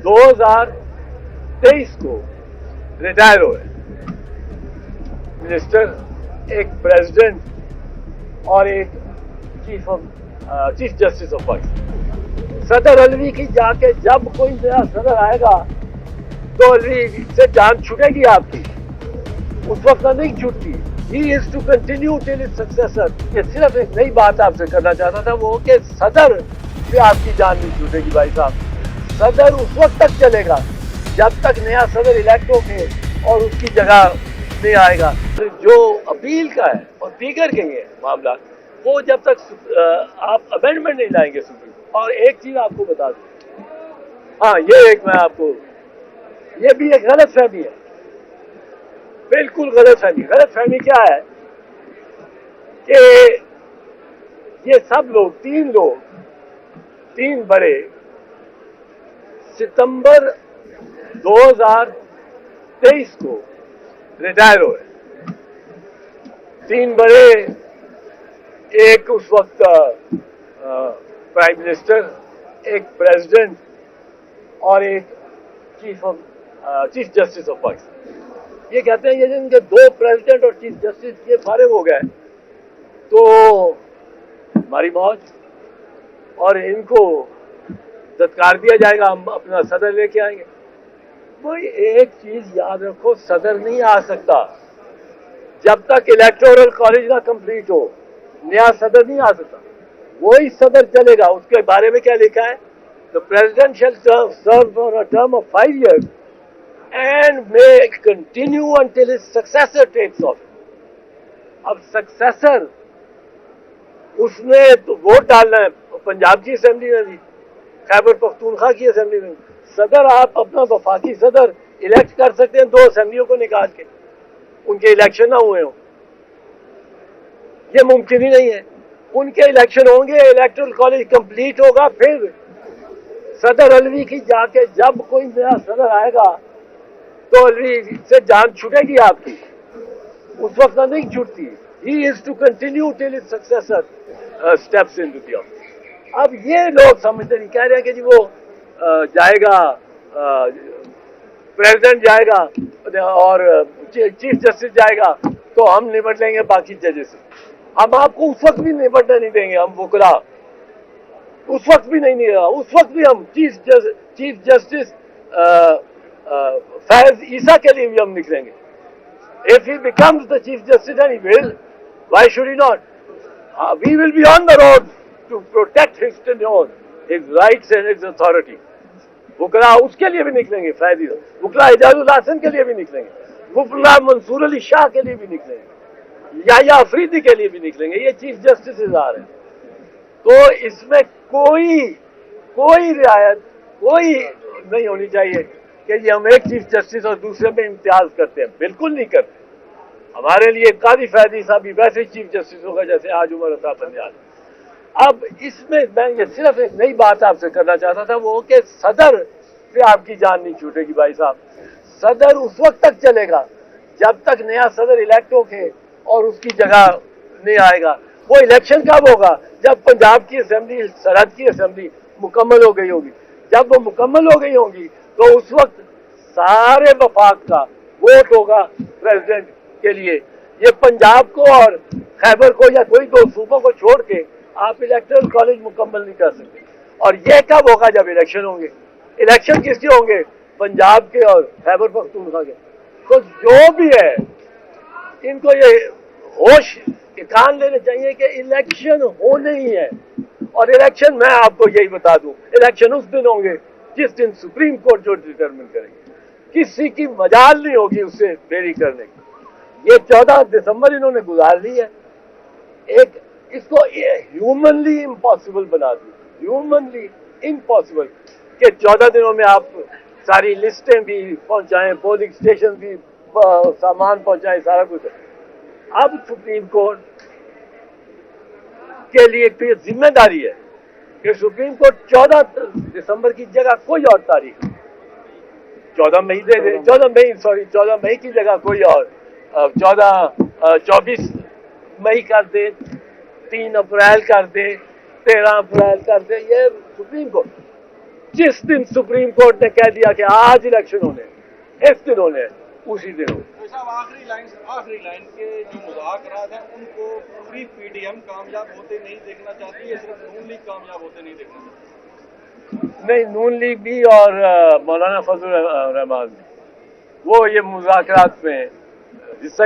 2023 को रिटायर हुए मिनिस्टर, एक प्रेसिडेंट और एक चीफ जस्टिस ऑफ पाकिस्तान। सदर अलवी की जाके जब कोई नया सदर आएगा तो अलवी से जान छूटेगी आपकी, उस वक्त नहीं छूटती। He is to continue till his successor। ये सिर्फ एक नई बात आपसे करना चाहता था, वो कि सदर से आपकी जान नहीं छूटेगी भाई साहब। सदर उस वक्त तक चलेगा जब तक नया सदर इलेक्ट होके और उसकी जगह नहीं आएगा। जो अपील का है और दीगर के है मामला, वो जब तक आप अमेंडमेंट नहीं लाएंगे सुप्रीम। और एक चीज आपको बता दूं, हाँ ये एक मैं आपको, ये भी एक गलत फहमी है, बिल्कुल गलत फहमी। गलत फहमी क्या है कि ये सब लोग, तीन बड़े सितंबर 2023 को रिटायर हुए। तीन बड़े, एक उस वक्त प्राइम मिनिस्टर, एक प्रेसिडेंट और एक चीफ जस्टिस ऑफ पाकिस्तान। ये कहते हैं ये जिनके दो प्रेसिडेंट और चीफ जस्टिस ये फारिग हो गए तो हमारी मौज, और इनको सत्कार दिया जाएगा, हम अपना सदर लेके आएंगे। वही एक चीज याद रखो, सदर नहीं आ सकता जब तक इलेक्टोरल कॉलेज ना कंप्लीट हो, नया सदर नहीं आ सकता। वही सदर चलेगा। उसके बारे में क्या लिखा है? The president shall serve for a term of 5 years and may continue until his successor takes office। अब सक्सेसर उसने तो वोट डालना है पंजाब की असेंबली में भी, खैबर पख्तूनख्वा की असेंबली में। सदर आप अपना वफाकी सदर इलेक्ट कर सकते हैं 2 असेंबलियों को निकाल के, उनके इलेक्शन ना हुए हों, ये मुमकिन ही नहीं है। उनके इलेक्शन होंगे, इलेक्टोरल कॉलेज कंप्लीट होगा, फिर सदर अलवी की जाके जब कोई नया सदर आएगा तो अलवी से जान छूटेगी आपकी, उस वक्त नहीं छूटती। He is to continue till his successor steps into the office। अब ये लोग समझते नहीं, कह रहे हैं कि जी वो जाएगा, प्रेसिडेंट जाएगा और चीफ जस्टिस जाएगा तो हम निपट लेंगे बाकी जजेस से। हम आपको उस वक्त भी निपटने नहीं देंगे, हम वुकरा उस वक्त भी नहीं देगा। उस वक्त भी हम चीफ जस्टिस फैज ईसा के लिए भी हम निकलेंगे। If he becomes the chief justice, and he will, why should he not? We will be on the road to protect his tenure, his rights and his authority। वुकरा उसके लिए भी निकलेंगे, फैज वुकरा एजाजुल हसन के लिए भी निकलेंगे, वुकरा मंसूर अली शाह के लिए भी निकलेंगे, या अफरीदी के लिए भी निकलेंगे। ये चीफ जस्टिस आ रहे हैं, तो इसमें कोई रियायत कोई नहीं होनी चाहिए कि जी हम एक चीफ जस्टिस और दूसरे में इम्तियाज करते हैं। बिल्कुल नहीं करते। हमारे लिए कादी फैदी साहब भी वैसे ही चीफ जस्टिस होगा जैसे आज उमर अता बंदियाल। अब इसमें मैं ये सिर्फ एक नई बात आपसे करना चाहता था, वो कि सदर से आपकी जान नहीं छूटेगी भाई साहब। सदर उस वक्त तक चलेगा जब तक नया सदर इलेक्ट होके और उसकी जगह नहीं आएगा। वो इलेक्शन कब होगा? जब पंजाब की असेंबली, सरहद की असेंबली मुकम्मल हो गई होगी। जब वो मुकम्मल हो गई होंगी तो उस वक्त सारे वफाक का वोट होगा प्रेसिडेंट के लिए। ये पंजाब को और खैबर को या कोई 2 सूबों को छोड़ के आप इलेक्टोरल कॉलेज मुकम्मल नहीं कर सकते। और ये कब होगा? जब इलेक्शन होंगे। इलेक्शन किसके होंगे? पंजाब के और खैबर पख्तूनख्वा के। तो जो भी है इनको ये होश के कान लेने चाहिए कि इलेक्शन होने ही है। और इलेक्शन, मैं आपको यही बता दूं, इलेक्शन उस दिन होंगे जिस दिन सुप्रीम कोर्ट जो डिटरमिन करेगी। किसी की मजाल नहीं होगी उससे देरी करने की। ये 14 दिसंबर इन्होंने गुजार ली है। एक इसको ह्यूमनली इम्पॉसिबल बना दी, ह्यूमनली इम्पॉसिबल कि 14 दिनों में आप सारी लिस्टें भी पहुंचाएं, पोलिंग स्टेशन भी सामान पहुंचाएं, सारा कुछ। अब सुप्रीम कोर्ट के लिए तो ये जिम्मेदारी है कि सुप्रीम कोर्ट 14 दिसंबर की जगह कोई और तारीख, 14 मई दे दे, 14 मई की जगह कोई और 24 मई कर दे, 3 अप्रैल कर दे, 13 अप्रैल कर दे। ये सुप्रीम कोर्ट जिस दिन सुप्रीम कोर्ट ने कह दिया कि आज इलेक्शन होने, इस दिन होने, उसी दिन हो। तो साहब आखिरी लाइन के जो मुज़ाकरात हैं उनको पूरी पीडीएम कामयाब होते नहीं देखना चाहती है, सिर्फ नून लीग कामयाब होते नहीं देखना चाहती? नहीं, नून लीग भी और मौलाना फजल रहमान भी, वो ये मुज़ाकरात में हिस्सा